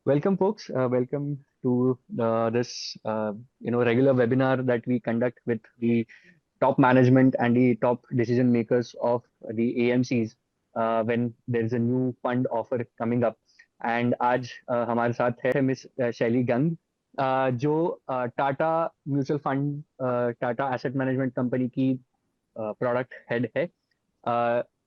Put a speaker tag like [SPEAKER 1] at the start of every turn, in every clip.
[SPEAKER 1] Welcome, folks. Welcome to this regular webinar that we conduct with the top management and the top decision makers of the AMCs when there is a new fund offer coming up. And आज हमारे साथ है miss शैली गंग जो Tata mutual fund Tata asset management company की product head है.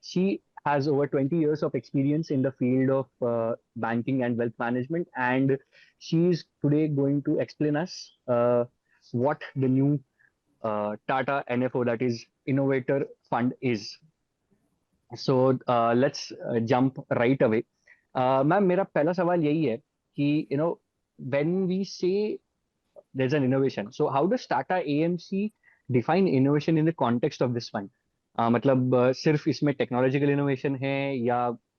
[SPEAKER 1] She has over 20 years of experience in the field of banking and wealth management, and she's today going to explain us what the new Tata NFO, that is Innovator Fund, is. So let's jump right away. Ma'am, मेरा पहला सवाल यही है कि when we say there's an innovation, so how does Tata AMC define innovation in the context of this fund? मतलब सिर्फ इसमें technological innovation है या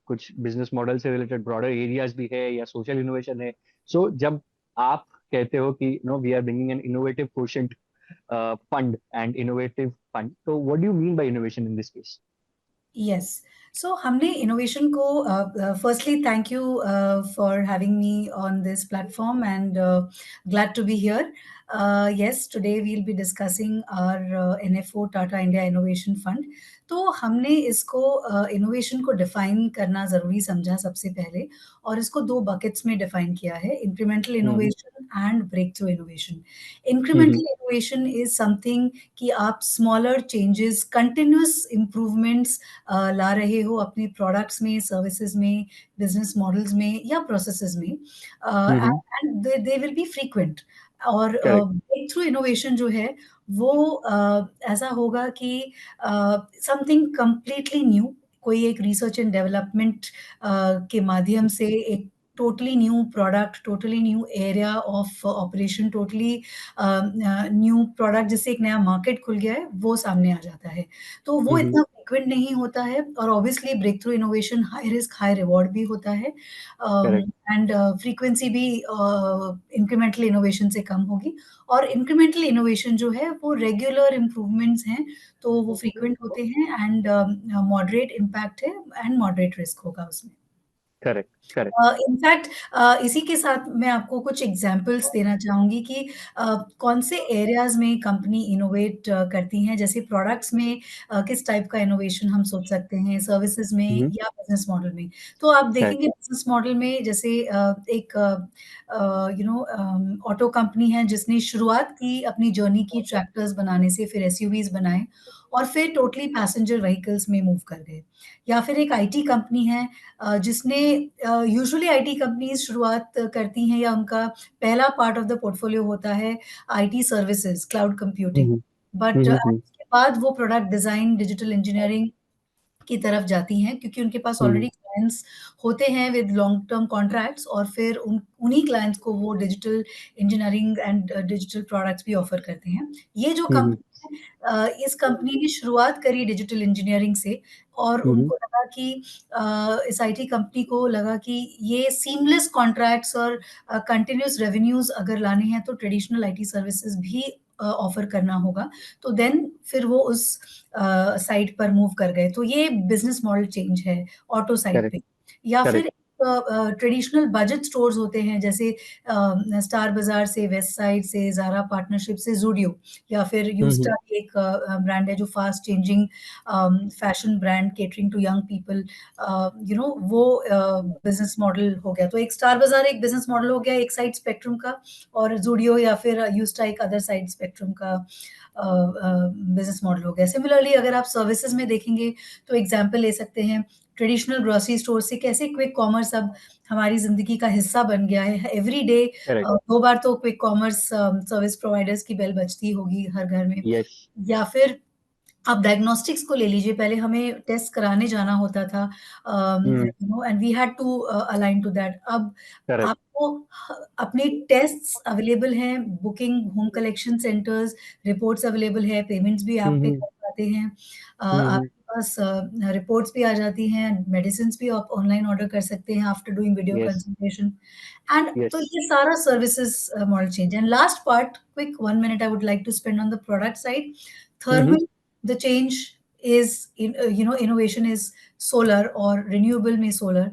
[SPEAKER 1] कुछ बिजनेस मॉडल से रिलेटेड ब्रॉडर एरियाज भी है या सोशल इनोवेशन है? सो जब आप कहते हो कि we are bringing an innovative quotient fund and innovative fund, तो what do you mean by innovation in this case?
[SPEAKER 2] Yes so हमने इनोवेशन को firstly thank you for having me on this platform and glad to be here. Yes, today we will be discussing our NFO Tata India innovation fund. तो हमने इसको innovation को define करना ज़रूरी समझा सबसे पहले, और इसको दो बकेट्स में डिफाइन किया है: incremental innovation and break through innovation. Incremental innovation is something कि आप स्मॉलर चेंजेस, कंटिन्यूस इम्प्रूवमेंट्स ला रहे हो अपने प्रोडक्ट्स में, सर्विसेज में, बिजनेस मॉडल्स में या प्रोसेसेस में, and they will be frequent. और
[SPEAKER 1] करेक्ट.
[SPEAKER 2] ब्रेक थ्रू इनोवेशन जो है वो ऐसा होगा कि समथिंग कंप्लीटली न्यू, कोई एक रिसर्च एंड डेवलपमेंट के माध्यम से एक totally new product, totally new area of operation, totally new product जिससे एक नया मार्केट खुल गया है, वो सामने आ जाता है. तो वो इतना फ्रीक्वेंट नहीं होता है, और obviously break through innovation high risk high reward भी होता है,
[SPEAKER 1] करेक्ट.
[SPEAKER 2] एंड फ्रीक्वेंसी भी इंक्रीमेंटल इनोवेशन से कम होगी. और इंक्रीमेंटल इनोवेशन जो है वो रेगुलर इम्प्रूवमेंट्स हैं, तो वो फ्रीक्वेंट होते हैं, एंड मॉडरेट इम्पैक्ट है एंड मॉडरेट रिस्क होगा उसमें.
[SPEAKER 1] करेक्ट. करेक्ट.
[SPEAKER 2] इनफैक्ट इसी के साथ मैं आपको कुछ एग्जांपल्स देना चाहूँगी कि कौन से एरियाज़ में कंपनी इनोवेट करती हैं. जैसे प्रोडक्ट्स में किस टाइप का इनोवेशन हम सोच सकते हैं, सर्विसेज में या बिज़नेस मॉडल में. तो आप देखेंगे बिज़नेस मॉडल में जैसे एक ऑटो कंपनी है जिसने शुरुआत की अपनी जर्नी की ट्रैक्टर्स बनाने से, फिर एसयूवीज़ बनाए और फिर टोटली पैसेंजर व्हीकल्स में मूव कर गए. या फिर एक आईटी कंपनी है जिसने यूजुअली आईटी कंपनीज शुरुआत करती हैं या उनका पहला पार्ट ऑफ द पोर्टफोलियो होता है IT services, cloud computing. But उसके बाद वो प्रोडक्ट डिजाइन, डिजिटल इंजीनियरिंग की तरफ जाती हैं, क्योंकि उनके पास ऑलरेडी क्लाइंट्स होते हैं विद लॉन्ग टर्म कॉन्ट्रैक्ट्स, और फिर उन्हीं क्लाइंट्स को वो digital engineering and digital products भी ऑफर करते हैं. ये जो कंपनी है, इस कंपनी ने शुरुआत करी डिजिटल इंजीनियरिंग से, और उनको लगा कि इस आईटी कंपनी को लगा कि ये सीमलेस कॉन्ट्रैक्ट्स और कंटिन्यूअस रेवेन्यूज अगर लाने हैं तो ट्रेडिशनल आईटी सर्विसेज भी ऑफर करना होगा. तो देन फिर वो उस साइड पर मूव कर गए. तो ये बिजनेस मॉडल चेंज है ऑटो साइड पे. या फिर ट्रेडिशनल बजट स्टोर्स होते हैं, जैसे स्टार बाजार से, वेस्ट साइड से, ज़ारा पार्टनरशिप से ज़ूडियो, या फिर यूस्टा एक ब्रांड है जो fast changing fashion brand catering to young people. वो बिजनेस मॉडल हो गया. तो एक स्टार बाजार एक बिजनेस मॉडल हो गया एक साइड स्पेक्ट्रम का, और ज़ूडियो या फिर यूस्टा एक अदर साइड स्पेक्ट्रम का बिजनेस मॉडल हो गया. सिमिलरली अगर आप सर्विसेज में देखेंगे तो एग्जांपल ले सकते हैं ट्रेडिशनल ग्रोसरी स्टोर से कैसे क्विक कॉमर्स अब हमारी ज़िंदगी का हिस्सा बन गया है. एवरी डे 2 बार तो क्विक कॉमर्स सर्विस प्रोवाइडर्स की बेल बजती होगी हर घर में. या फिर आप डायग्नोस्टिक्स को ले लीजिए, पहले हमें टेस्ट कराने जाना होता था, and we had to align to that. अब आपको अपने टेस्ट्स अवेलेबल हैं, booking, home collection centres, reports available है, पेमेंट्स भी ऐप पे कर पाते हैं. आपके पास रिपोर्ट्स भी आ जाती हैं, मेडिसिन भी आप ऑनलाइन ऑर्डर कर सकते हैं after doing video consultation. And तो ये सारा services model change. And last part, quick 1 minute I would like to spend on the product side. Thermal, the change is innovation is solar or renewable में solar.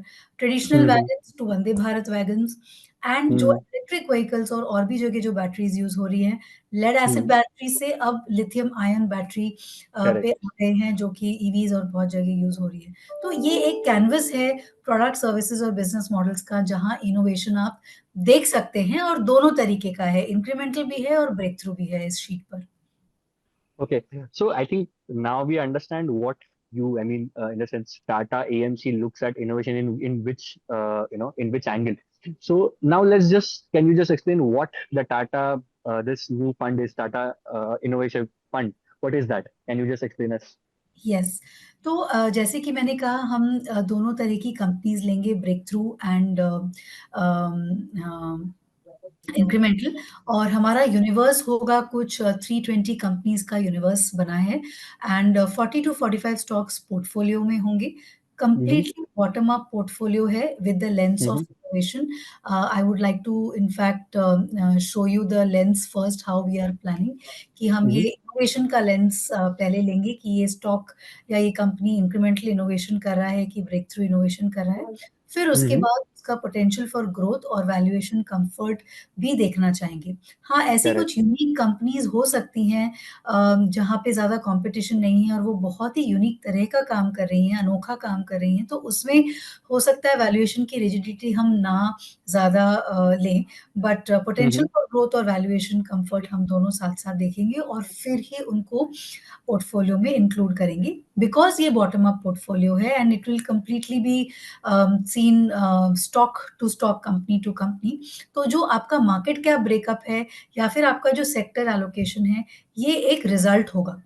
[SPEAKER 2] Traditional
[SPEAKER 1] hmm
[SPEAKER 2] wagons to Vande Bharat wagons, and जो
[SPEAKER 1] hmm
[SPEAKER 2] electric vehicles और भी जगह जो batteries use हो रही हैं, lead acid
[SPEAKER 1] हम्म
[SPEAKER 2] battery से अब लिथियम आयन बैटरी पे
[SPEAKER 1] करेक्ट।
[SPEAKER 2] आ गए हैं, जो कि ईवीज और बहुत जगह यूज हो रही है। तो ये एक कैनवस है प्रोडक्ट सर्विसेज और बिजनेस मॉडल्स का, जहां इनोवेशन आप देख सकते हैं, और दोनों तरीके का है, इंक्रीमेंटल भी है और ब्रेक थ्रू भी है इस शीट पर।
[SPEAKER 1] Okay, so I think now we understand what you, I mean, in the sense, Tata AMC looks at innovation in which, in which angle. So now let's just, can you just explain what the Tata, this new fund is, Tata Innovation Fund? What is that? Can you just explain us?
[SPEAKER 2] Yes. तो जैसे कि मैंने कहा, हम दोनों तरह की companies लेंगे, ब्रेक थ्रू एंड इंक्रीमेंटल, और हमारा यूनिवर्स होगा कुछ 320 कंपनीज का यूनिवर्स बना है, एंड 40 to 45 स्टॉक्स पोर्टफोलियो में होंगे।
[SPEAKER 1] Mm-hmm,
[SPEAKER 2] completely bottom up portfolio है with the lens of
[SPEAKER 1] mm-hmm,
[SPEAKER 2] innovation. I would like to in fact show you the lens first, how we are planning, कि हम ये
[SPEAKER 1] mm-hmm,
[SPEAKER 2] innovation का lens पहले लेंगे, कि ये स्टॉक या ये कंपनी इंक्रीमेंटल इनोवेशन कर रहा है कि ब्रेक थ्रू इनोवेशन कर रहा है। फिर उसके
[SPEAKER 1] mm-hmm,
[SPEAKER 2] बाद उसका पोटेंशियल फॉर ग्रोथ और वैल्यूएशन कंफर्ट भी देखना चाहेंगे। हाँ, ऐसी
[SPEAKER 1] correct,
[SPEAKER 2] कुछ यूनिक कंपनीज़ हो सकती हैं जहाँ पे ज़्यादा कॉम्पिटिशन नहीं है और वो बहुत ही यूनिक तरह का काम कर रही हैं, अनोखा काम कर रही हैं, तो उसमें हो सकता है वैल्यूएशन की रिजिडिटी हम ना ज़्यादा लें, but potential
[SPEAKER 1] mm-hmm,
[SPEAKER 2] for growth और वैल्यूएशन कंफर्ट हम दोनों साथ-साथ देखेंगे, और फिर ही उनको पोर्टफोलियो में इंक्लूड करेंगे, बिकॉज़ ये बॉटम अप पोर्टफोलियो है, and it will completely be seen stock to stock, company to company. तो जो आपका मार्केट कैप ब्रेकअप है, या फिर आपका जो सेक्टर एलोकेशन है, ये एक रिजल्ट होगा।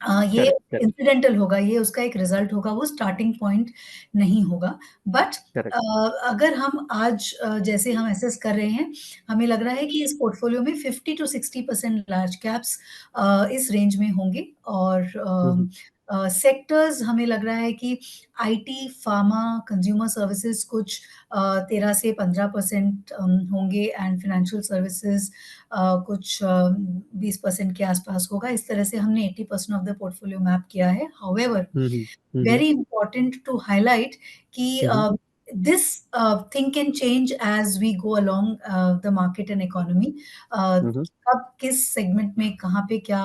[SPEAKER 2] ये
[SPEAKER 1] correct, correct,
[SPEAKER 2] इंसिडेंटल होगा, ये उसका एक रिजल्ट होगा, वो स्टार्टिंग पॉइंट नहीं होगा। बट
[SPEAKER 1] correct,
[SPEAKER 2] अगर हम आज जैसे हम असेस कर रहे हैं, हमें लग रहा है कि इस पोर्टफोलियो में 50 टू 60% लार्ज कैप्स इस रेंज में होंगे, और
[SPEAKER 1] mm-hmm,
[SPEAKER 2] सेक्टर्स हमें लग रहा है कि आईटी, फार्मा, कंज्यूमर सर्विसेज कुछ 13 से 15% होंगे, एंड फाइनेंशियल सर्विसेज कुछ 20% के आसपास होगा। इस तरह से हमने 80% ऑफ द पोर्टफोलियो मैप किया है। However,
[SPEAKER 1] mm-hmm, mm-hmm,
[SPEAKER 2] very important to highlight कि
[SPEAKER 1] mm-hmm,
[SPEAKER 2] this thing can change as we go along the market and economy.
[SPEAKER 1] mm-hmm,
[SPEAKER 2] कब किस सेगमेंट में कहाँ पे क्या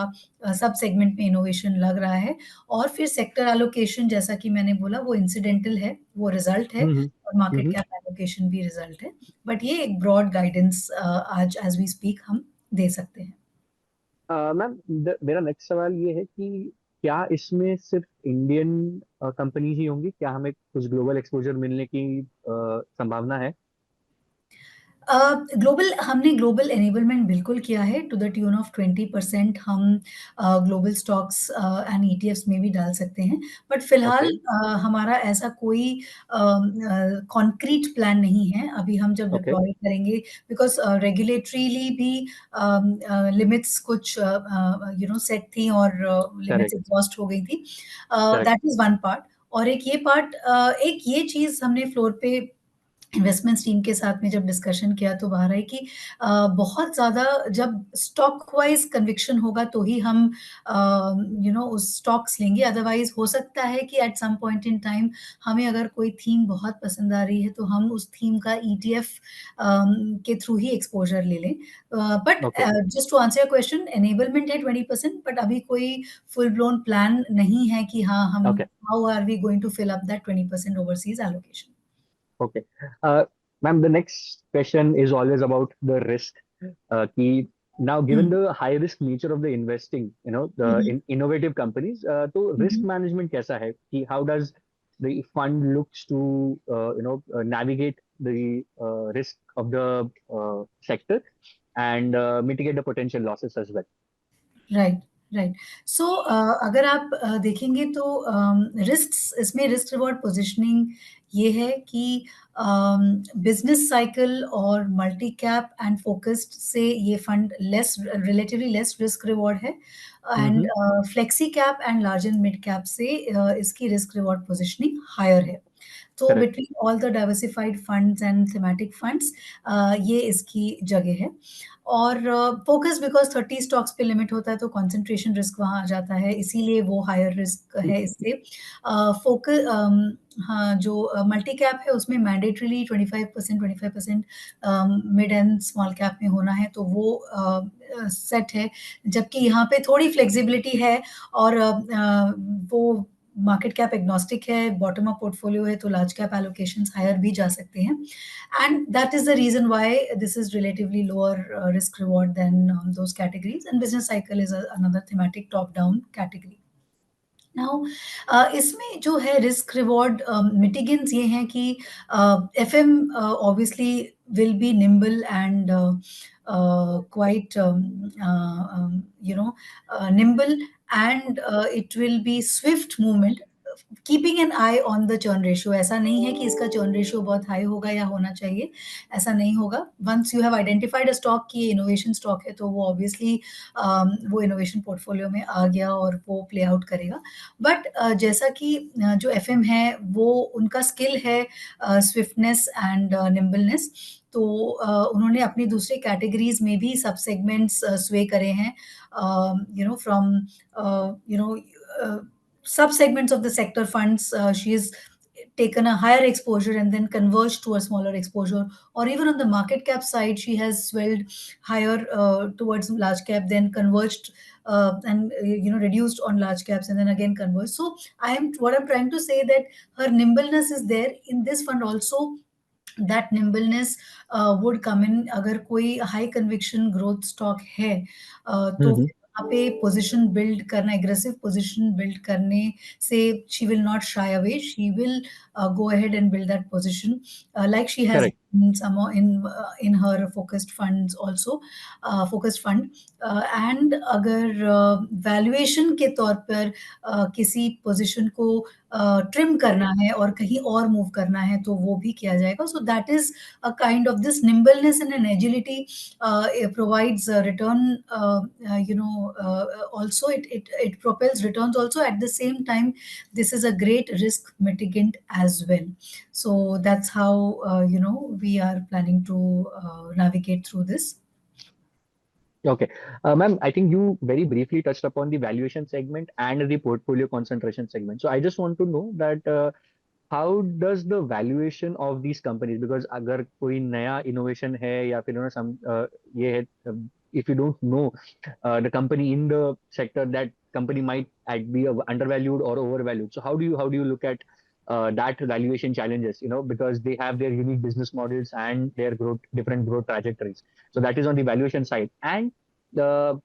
[SPEAKER 2] सब सेगमेंट में इनोवेशन लग रहा है, और फिर सेक्टर एलोकेशन, जैसा कि मैंने बोला, वो इंसिडेंटल है, वो रिजल्ट है,
[SPEAKER 1] mm-hmm,
[SPEAKER 2] और मार्केट
[SPEAKER 1] mm-hmm.
[SPEAKER 2] कैप एलोकेशन भी रिजल्ट है। बट ये एक ब्रॉड गाइडेंस आज एज वी स्पीक हम दे सकते हैं।
[SPEAKER 1] मैम, मेरा नेक्स्ट सवाल ये है कि क्या इसमें सिर्फ इंडियन कंपनीज ही होंगी, क्या हमें कुछ ग्लोबल एक्सपोजर मिलने की संभावना है?
[SPEAKER 2] ग्लोबल, हमने ग्लोबल एनेबलमेंट बिल्कुल किया है, टू द ट्यून ऑफ 20% हम ग्लोबल स्टॉक्स एंड ईटीएफ्स में भी डाल सकते हैं। बट फिलहाल
[SPEAKER 1] ओके,
[SPEAKER 2] हमारा ऐसा कोई कॉन्क्रीट प्लान नहीं है। अभी हम जब
[SPEAKER 1] ओके,
[SPEAKER 2] डिप्लॉय करेंगे, बिकॉज रेगुलेटरीली भी लिमिट्स कुछ सेट थी, और लिमिट्स
[SPEAKER 1] करेक्ट,
[SPEAKER 2] एग्जॉस्ट हो गई थी।
[SPEAKER 1] Correct,
[SPEAKER 2] that is one part. और एक ये पार्ट, एक ये चीज हमने फ्लोर पे इन्वेस्टमेंट्स टीम के साथ में जब डिस्कशन किया, तो बाहर आई कि बहुत ज़्यादा जब स्टॉक वाइज़ कन्विक्शन होगा तो ही हम उस स्टॉक्स लेंगे। अदरवाइज़ हो सकता है कि at some point in time हमें अगर कोई थीम बहुत पसंद आ रही है, तो हम उस थीम का ईटीएफ के थ्रू ही एक्सपोज़र ले लें। But
[SPEAKER 1] okay,
[SPEAKER 2] just to answer your question, enablement है 20%, बट अभी कोई फुल ब्लोन प्लान नहीं है कि हाँ, हम
[SPEAKER 1] okay,
[SPEAKER 2] how are we going to fill up that 20% overseas allocation.
[SPEAKER 1] Okay. Ma'am, the next question is always about the risk. कि now, given
[SPEAKER 2] hmm,
[SPEAKER 1] the high risk nature of the investing,
[SPEAKER 2] hmm,
[SPEAKER 1] the
[SPEAKER 2] hmm,
[SPEAKER 1] innovative companies, तो
[SPEAKER 2] हुँ,
[SPEAKER 1] risk
[SPEAKER 2] हुँ।
[SPEAKER 1] management कैसा है कि how does the fund looks to navigate the risk of the sector and mitigate the potential losses as well?
[SPEAKER 2] Right, right. So अगर आप देखेंगे, तो risks, इसमें risk reward positioning ये है कि बिज़नेस साइकिल और मल्टी कैप एंड फ़ोकस्ड से ये fund less, relatively less risk reward है, and
[SPEAKER 1] Mm-hmm,
[SPEAKER 2] flexi cap and large and mid cap से इसकी रिस्क रिवॉर्ड पोज़ीशनिंग हायर है। तो
[SPEAKER 1] Correct.
[SPEAKER 2] Between all the diversified funds and thematic funds ये इसकी जगह है। और फ़ोकस बिकॉज़ 30 स्टॉक्स पे लिमिट होता है तो कंसंट्रेशन रिस्क वहाँ आ जाता है, इसीलिए वो हायर रिस्क है इससे। हाँ, जो मल्टी कैप है उसमें mandatorily 25% mid and small cap में होना है, तो वो सेट है। जबकि यहाँ पे थोड़ी फ्लेक्सिबिलिटी है और वो मार्केट कैप एग्नोस्टिक है, बॉटम अप पोर्टफोलियो है, तो लार्ज कैप एलोकेशंस हायर भी जा सकते हैं। And that is the reason why this is relatively lower risk reward than those categories. And business cycle is another thematic top down category. Now इसमें जो है risk reward मिटिगेंट्स ये हैं कि FM obviously will be nimble and quite you know nimble, and it will be swift movement, keeping an I on the churn ratio. ऐसा नहीं है कि इसका चर्न रेशियो बहुत हाई होगा या होना चाहिए, ऐसा नहीं होगा। Once you have identified a stock की इनोवेशन स्टॉक है, तो वो ऑब्वियसली वो इनोवेशन पोर्टफोलियो में आ गया और वो प्ले आउट करेगा। बट जैसा कि जो एफएम है वो उनका स्किल है स्विफ्टनेस एंड निम्बलनेस, तो उन्होंने अपनी दूसरी कैटेगरीज में भी सब सेगमेंट्स स्वे करे हैं, from sub-segments of the sector funds. She's taken a higher exposure and then converged to a smaller exposure. Or even on the market cap side, she has swelled higher towards large cap, then converged and reduced on large caps, and then again converged. So what I'm trying to say that her nimbleness is there in this fund also. That nimbleness would come in अगर कोई high conviction growth stock है, तो
[SPEAKER 1] Mm-hmm.
[SPEAKER 2] फिर वहाँ पे position build करना, aggressive position build करने से she will not shy away, she will go ahead and build that position, like she has
[SPEAKER 1] Correct.
[SPEAKER 2] in some in her focused funds also, focused fund. And अगर valuation के तौर पर किसी position को trim करना है और कहीं और मूव करना है, तो वो भी किया जाएगा। So that is a kind of this nimbleness and an agility it provides a return, also it propels returns also. At the same time, this is a great risk mitigant as well. So that's how we are planning to navigate through this.
[SPEAKER 1] Okay. Ma'am, I think you very briefly touched upon the valuation segment and the portfolio concentration segment. So I just want to know that how does the valuation of these companies, because अगर कोई नया innovation है या फिर some ये है, if you don't know the company in the sector, that company might be undervalued or overvalued. So how do you look at that valuation challenges, because they have their unique business models and their different growth trajectories. So that is on the valuation side. And the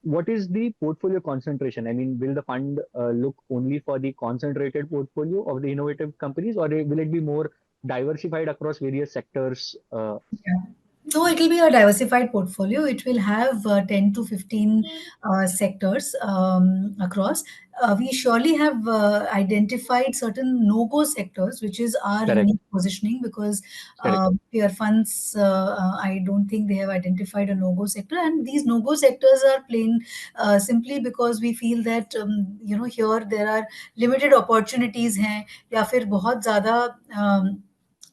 [SPEAKER 1] what is the portfolio concentration? I mean, will the fund look only for the concentrated portfolio of the innovative companies, or will it be more diversified across various sectors?
[SPEAKER 2] Yeah. No, it will be a diversified portfolio. It will have 10 to 15 sectors across. We surely have identified certain no-go sectors, which is our
[SPEAKER 1] Correct.
[SPEAKER 2] unique positioning, because
[SPEAKER 1] Correct.
[SPEAKER 2] peer funds, I don't think they have identified a no-go sector. And these no-go sectors are plain simply because we feel that, here there are limited opportunities हैं, या फिर बहुत ज़्यादा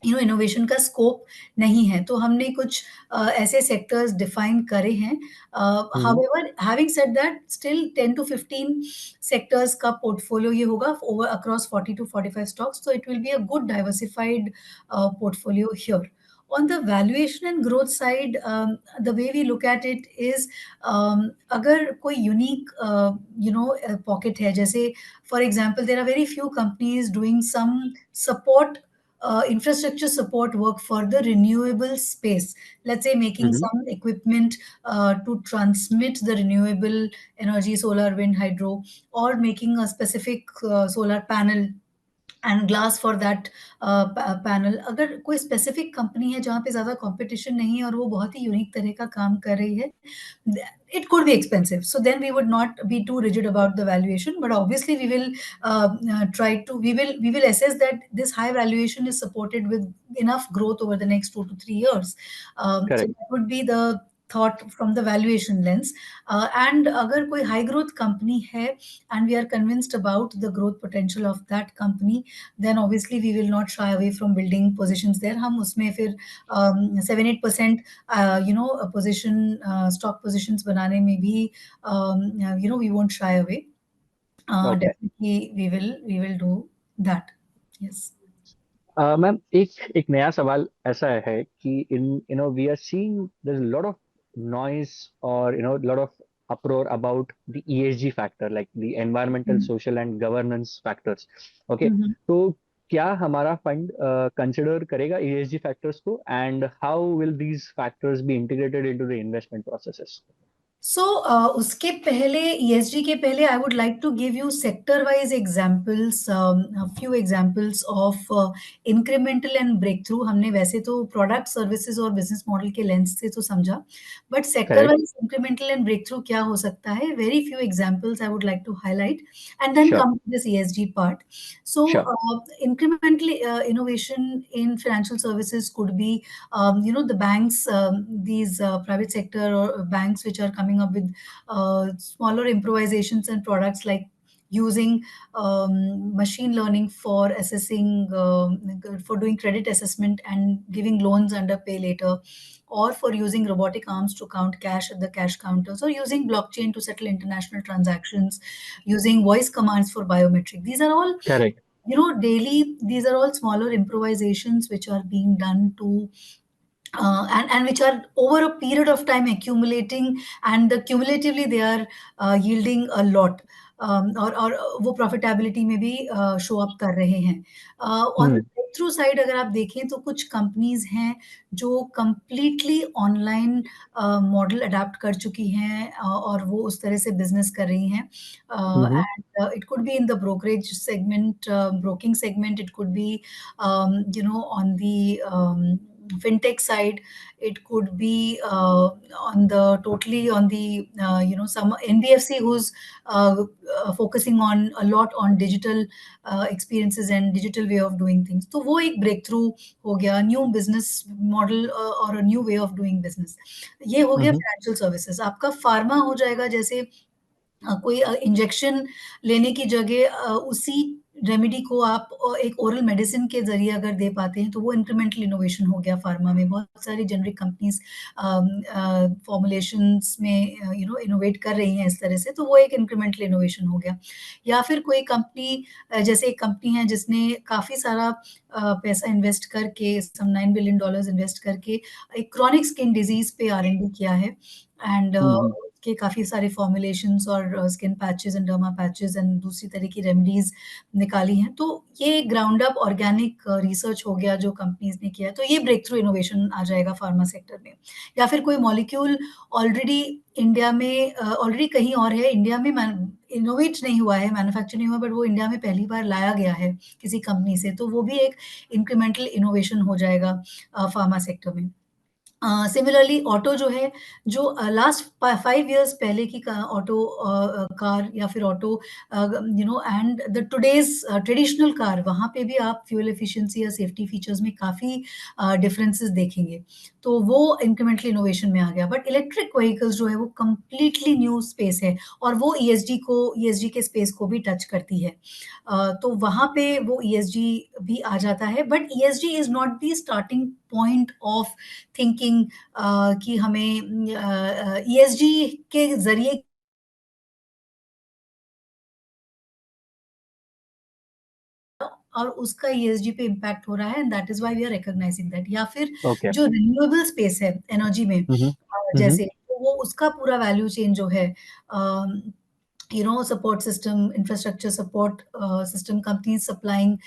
[SPEAKER 2] innovation का scope नहीं है, तो हमने कुछ ऐसे सेक्टर्स डिफाइन करे हैं।
[SPEAKER 1] Hmm.
[SPEAKER 2] However having said that, still 10 to 15 sectors का पोर्टफोलियो ये होगा over across 40 to 45 stocks, so it will be a good diversified portfolio here. On the valuation and growth side, the way we look at it is, अगर कोई unique pocket है, जैसे for example there are very few companies doing some support infrastructure support work for the renewable space. Let's say making
[SPEAKER 1] Hmm.
[SPEAKER 2] some equipment to transmit the renewable energy, solar, wind, hydro, or making a specific solar panel and glass for that panel. अगर कोई specific company है जहाँ पे ज़्यादा competition नहीं है और वो बहुत ही यूनिक तरह का काम कर रही है, it could be expensive. So then we would not be too rigid about the valuation, but obviously we will we will assess that this high valuation is supported with enough growth over the next 2 to 3 years. So
[SPEAKER 1] Correct.
[SPEAKER 2] that would be the thought from the valuation lens. And अगर कोई high growth company है and we are convinced about the growth potential of that company, then obviously we will not shy away from building positions there. हम उसमें फिर 7-8% position stock positions बनाने में भी we won't shy away.
[SPEAKER 1] Okay.
[SPEAKER 2] Definitely we will do that. Yes.
[SPEAKER 1] Ma'am एक एक नया सवाल ऐसा है कि in we are seeing there is lot of noise और lot of uproar about the ESG factor, like the environmental,
[SPEAKER 2] Mm.
[SPEAKER 1] social and governance factors. Okay,
[SPEAKER 2] Mhm.
[SPEAKER 1] तो क्या हमारा फंड कंसिडर करेगा ESG फैक्टर्स को, and how will these factors be integrated into the investment processes?
[SPEAKER 2] So उसके पहले ESG के पहले I would like to give you sector wise examples, few examples of incremental and break through. हमने वैसे तो product services और business model के lens से तो समझा, but sector
[SPEAKER 1] Correct.
[SPEAKER 2] Wise incremental and break through क्या हो सकता है, very few examples I would like to highlight and then
[SPEAKER 1] Sure.
[SPEAKER 2] Come to this ESG part. So
[SPEAKER 1] Sure.
[SPEAKER 2] incremental innovation in financial services could be the banks, these private sector or banks which are coming up with smaller improvisations and products like using machine learning for assessing, for doing credit assessment and giving loans under pay later, or for using robotic arms to count cash at the cash counters, or using blockchain to settle international transactions, using voice commands for biometric. These are all,
[SPEAKER 1] Correct.
[SPEAKER 2] daily, these are all smaller improvisations which are being done to and which are over a period of time accumulating, and cumulatively they are yielding a lot, और वो profitability में भी show up कर रहे हैं. On the break through side अगर आप देखें तो कुछ कंपनीज हैं जो कंप्लीटली ऑनलाइन मॉडल अडाप्ट कर चुकी हैं, और वो उस तरह से बिजनेस कर रही हैं.
[SPEAKER 1] Mm-hmm.
[SPEAKER 2] And it could be in the brokerage segment, broking segment, it could be on the fintech side, it could be on the totally on the some NBFC who's focusing on a lot on digital experiences and digital way of doing things. तो वो एक breakthrough हो गया, new business model और a new way of doing business. ये हो गया
[SPEAKER 1] Mm-hmm.
[SPEAKER 2] financial services. आपका pharma हो जाएगा, जैसे कोई इंजेक्शन लेने की जगह उसी रेमेडी को आप एक ओरल मेडिसिन के ज़रिए अगर दे पाते हैं, तो वो इंक्रीमेंटल इनोवेशन हो गया फार्मा में. बहुत सारी जेनेरिक कंपनीज़ फॉर्मुलेशंस में इनोवेट कर रही हैं इस तरह से, तो वो एक इंक्रीमेंटल इनोवेशन हो गया. या फिर कोई कंपनी, जैसे एक कंपनी है जिसने काफ़ी सारा पैसा इन्वेस्ट करके, सम $9 बिलियन इन्वेस्ट करके एक क्रॉनिक स्किन डिज़ीज़ पे R&D किया है, एंड
[SPEAKER 1] Mm-hmm.
[SPEAKER 2] के काफ़ी सारे फॉर्मुलेशंस और skin patches and derma patches and दूसरी तरह की रेमेडीज़ निकाली हैं. तो ये ग्राउंड अप ऑर्गेनिक रिसर्च हो गया जो कंपनीज़ ने किया है. तो ये ब्रेक थ्रू इनोवेशन आ जाएगा फार्मा सेक्टर में. या फिर कोई मॉलिक्यूल ऑलरेडी इंडिया में ऑलरेडी कहीं और है, इंडिया में इनोवेट नहीं हुआ है, मैन्युफैक्चर नहीं हुआ, बट वो इंडिया में पहली बार लाया गया है किसी कंपनी से, तो वो भी एक इंक्रीमेंटल इनोवेशन हो जाएगा फार्मा सेक्टर में. सिमिलरली ऑटो जो है, जो लास्ट 5 इयर्स पहले की ऑटो कार या फिर auto and the today's traditional car, वहाँ पे भी आप फ्यूल एफिशिएंसी या सेफ्टी फीचर्स में काफ़ी डिफरेंसेस देखेंगे. तो वो इंक्रीमेंटल इनोवेशन में आ गया. बट इलेक्ट्रिक व्हीकल्स जो है वो कंप्लीटली न्यू स्पेस है, और वो ईएसजी के स्पेस को भी टच करती है. तो वहाँ पे वो ईएसजी भी आ जाता है, but ESG is not the starting point of thinking कि हमें ईएसजी के ज़रिए और उसका ईएसजी पे इम्पैक्ट हो रहा है, and that is why we are recognising that. या फिर
[SPEAKER 1] Okay.
[SPEAKER 2] जो रिन्यूएबल स्पेस है एनर्जी में,
[SPEAKER 1] Mm-hmm. Mm-hmm.
[SPEAKER 2] जैसे तो वो उसका पूरा वैल्यू चेन जो है, support system, infrastructure support system, companies supplying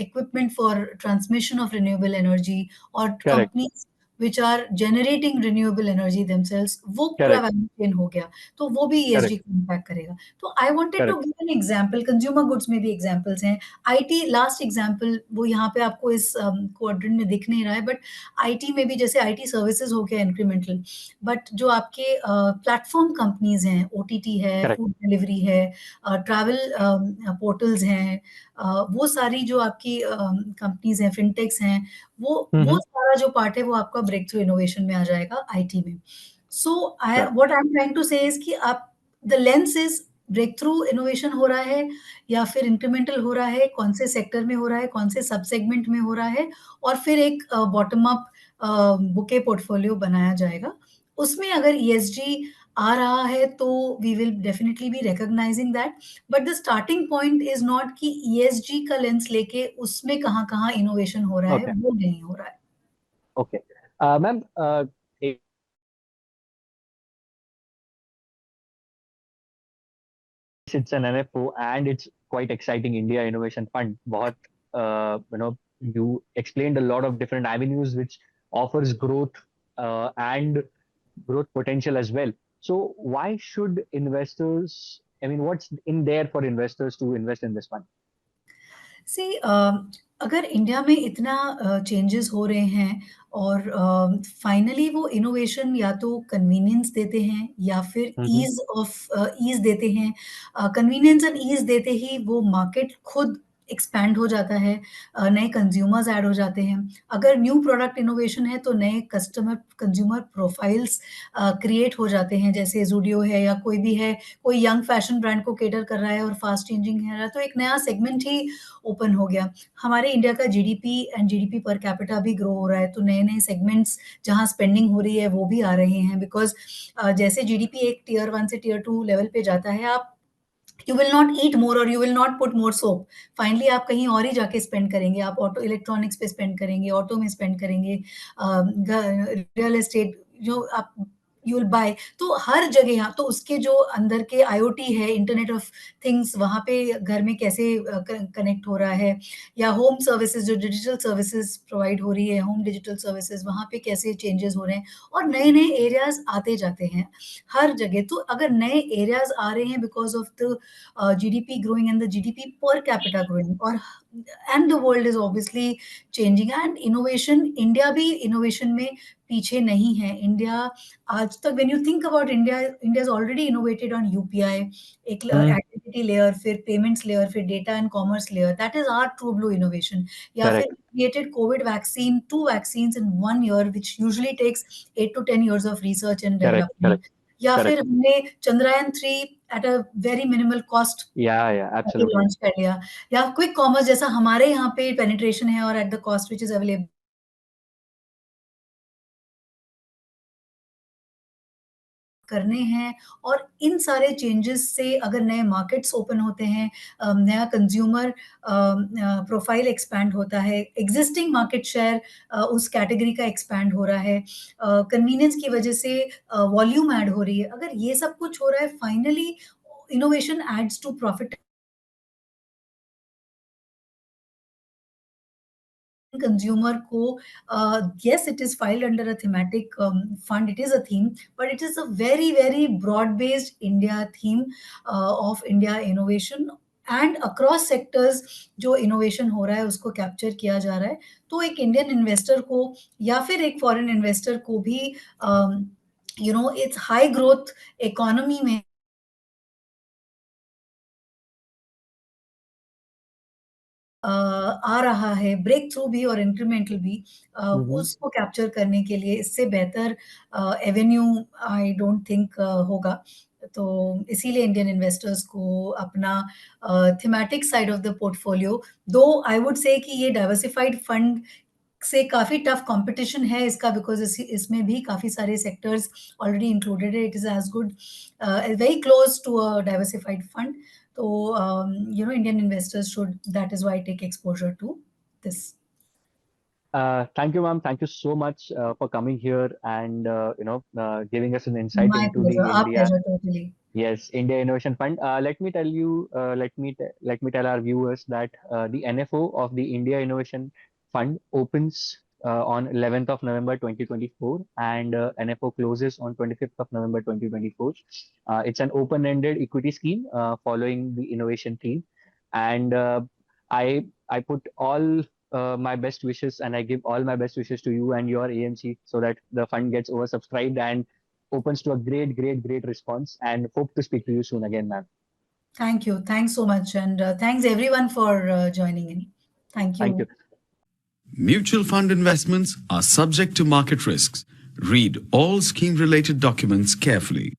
[SPEAKER 2] equipment for transmission of renewable energy, or
[SPEAKER 1] Correct.
[SPEAKER 2] companies which are generating renewable energy themselves, वो पूरा
[SPEAKER 1] Correct.
[SPEAKER 2] वैल्यू चेन हो गया. तो वो भी
[SPEAKER 1] Correct.
[SPEAKER 2] ईएसजी को इम्पैक्ट करेगा. तो I wanted to
[SPEAKER 1] Correct.
[SPEAKER 2] Give an example. Consumer goods में भी एग्जांपल्स हैं. आईटी लास्ट एग्जांपल वो यहाँ पे आपको इस क्वाड्रेंट में दिख नहीं रहा है, बट आईटी में भी जैसे आईटी सर्विसेज हो गया इंक्रीमेंटल, बट जो आपके प्लेटफॉर्म कंपनीज हैं, ओटीटी है,
[SPEAKER 1] Correct.
[SPEAKER 2] फूड डिलीवरी है, ट्रैवल पोर्टल्स हैं, वो सारी जो आपकी कंपनीज़ हैं, फिनटेक्स हैं, वो
[SPEAKER 1] Mm-hmm.
[SPEAKER 2] सारा जो पार्ट है वो आपका ब्रेक थ्रू इनोवेशन में आ जाएगा आईटी में। So I
[SPEAKER 1] Correct.
[SPEAKER 2] What I am trying to say is कि आप the lens is break through innovation हो रहा है या फिर इंक्रीमेंटल हो रहा है, कौन से सेक्टर में हो रहा है, कौन से सब सेगमेंट में हो रहा है और फिर एक बॉटम अप बुके पोर्टफोलियो बनाया जाएगा। उसमें अगर ईएसजी आ रहा है तो we will definitely be recognising that, but the starting point is not कि ईएसजी का लेंस लेके उसमें कहाँ-कहाँ इनोवेशन हो रहा है,
[SPEAKER 1] Okay.
[SPEAKER 2] वो नहीं हो रहा है।
[SPEAKER 1] Okay. Ma'am, it's an NFO and it's quite exciting India Innovation Fund. बहुत, you explained a lot of different avenues which offers growth and growth potential as well. So why should investors, I mean, what's in there for investors to invest in this fund?
[SPEAKER 2] सी अगर India में इतना changes हो रहे हैं और finally वो innovation या तो कन्वीनियंस देते हैं या फिर
[SPEAKER 1] Mm-hmm.
[SPEAKER 2] ईज़ देते हैं। कन्वीनियंस एंड ईज़ देते ही वो मार्केट खुद एक्सपैंड हो जाता है, नए कंज्यूमर्स ऐड हो जाते हैं। अगर न्यू प्रोडक्ट इनोवेशन है तो नए कंज्यूमर प्रोफाइल्स क्रिएट हो जाते हैं, जैसे ज़ूडियो है या कोई भी है, कोई यंग फैशन ब्रांड को कैटर कर रहा है और फास्ट चेंजिंग है, तो एक नया सेगमेंट ही ओपन हो गया। हमारे इंडिया का GDP and GDP per capita भी ग्रो हो रहा है, तो नए-नए सेगमेंट्स जहाँ स्पेंडिंग हो रही है, वो भी आ रहे हैं बिकॉज़ जैसे जीडीपी एक टियर 1 से टियर 2 लेवल पे जाता है, आप यू विल नॉट ईट मोर और you will not put more soap. Finally आप कहीं और ही जाके स्पेंड करेंगे, आप ऑटो इलेक्ट्रॉनिक्स पे स्पेंड करेंगे, ऑटो में स्पेंड करेंगे, रियल एस्टेट जो आप यू विल बाय, तो हर जगह यहाँ तो उसके जो अंदर के आईओटी है, इंटरनेट ऑफ थिंग्स, वहाँ पे घर में कैसे कनेक्ट हो रहा है या होम सर्विसेज जो डिजिटल सर्विसेज प्रोवाइड हो रही है, होम डिजिटल सर्विसेज वहाँ पे कैसे चेंजेस हो रहे हैं और नए-नए एरियाज़ आते जाते हैं हर जगह। तो अगर नए एरियाज़ आ रहे हैं because of the GDP growing and the GDP per capita growing और and the world is obviously changing and innovation, India भी इनोवेशन में पीछे नहीं है। इंडिया आज तक when you think about India, India is already innovated on UPI, एक
[SPEAKER 1] Mm,
[SPEAKER 2] identity layer, फिर पेमेंट्स लेयर, फिर data and commerce layer, that is our true blue innovation. या फिर
[SPEAKER 1] correct,
[SPEAKER 2] created COVID vaccine, 2 vaccines in 1 year, which usually takes 8 to 10 years of research and
[SPEAKER 1] correct, correct,
[SPEAKER 2] development. या
[SPEAKER 1] correct.
[SPEAKER 2] फिर हमने Chandrayaan-3 at a very minimal cost
[SPEAKER 1] Yeah, yeah,
[SPEAKER 2] करके
[SPEAKER 1] absolutely.
[SPEAKER 2] Launch कर लिया। या quick commerce जैसा हमारे यहाँ पे पेनिट्रेशन है और at the cost which is available करने हैं और इन सारे चेंजेस से अगर नए मार्केट्स ओपन होते हैं, नया कंज्यूमर प्रोफाइल एक्सपैंड होता है, एग्जिस्टिंग मार्केट शेयर उस कैटेगरी का एक्सपैंड हो रहा है, कन्वीनियंस की वजह से वॉल्यूम ऐड हो रही है। अगर ये सब कुछ हो रहा है finally innovation adds to profit consumer को yes it is filed under a thematic fund, it is a theme, but it is a very very broad based India theme of India innovation and across sectors जो innovation हो रहा है उसको capture किया जा रहा है, तो एक इंडियन इन्वेस्टर को या फिर एक फॉरेन इन्वेस्टर को भी इट्स हाई ग्रोथ इकोनॉमी में आ रहा है, ब्रेक थ्रू भी और इंक्रीमेंटल भी,
[SPEAKER 1] Mm-hmm.
[SPEAKER 2] उसको कैप्चर करने के लिए इससे बेहतर एवेन्यू आई डोंट थिंक होगा। तो इसीलिए इंडियन इन्वेस्टर्स को अपना thematic side of the portfolio, दो आई वुड से कि ये डाइवर्सिफाइड फंड से काफ़ी टफ कॉम्पिटिशन है इसका बिकॉज़ इसमें भी काफ़ी सारे सेक्टर्स ऑलरेडी इंक्लूडेड है। It is as good very close to a diversified fund. तो Indian investors should, that is why, take exposure to this.
[SPEAKER 1] Thank you, ma'am. Thank you so much for coming here and giving us an insight
[SPEAKER 2] My
[SPEAKER 1] into
[SPEAKER 2] pleasure.
[SPEAKER 1] the
[SPEAKER 2] Our
[SPEAKER 1] India,
[SPEAKER 2] pleasure, totally.
[SPEAKER 1] yes, India Innovation Fund. Let me tell you, let me tell our viewers that the NFO of the India Innovation Fund opens on 11th of November 2024 and NFO closes on 25th of November 2024. It's an open-ended equity scheme following the innovation theme, and I put all my best wishes and I give all my best wishes to you and your AMC so that the fund gets oversubscribed and opens to a great, great, great response and hope to speak to you soon again, ma'am.
[SPEAKER 2] Thank you. Thanks so much. And thanks everyone for joining in. Thank
[SPEAKER 1] Thank you.
[SPEAKER 2] you.
[SPEAKER 3] Mutual fund investments are subject to market risks. Read all scheme related documents carefully.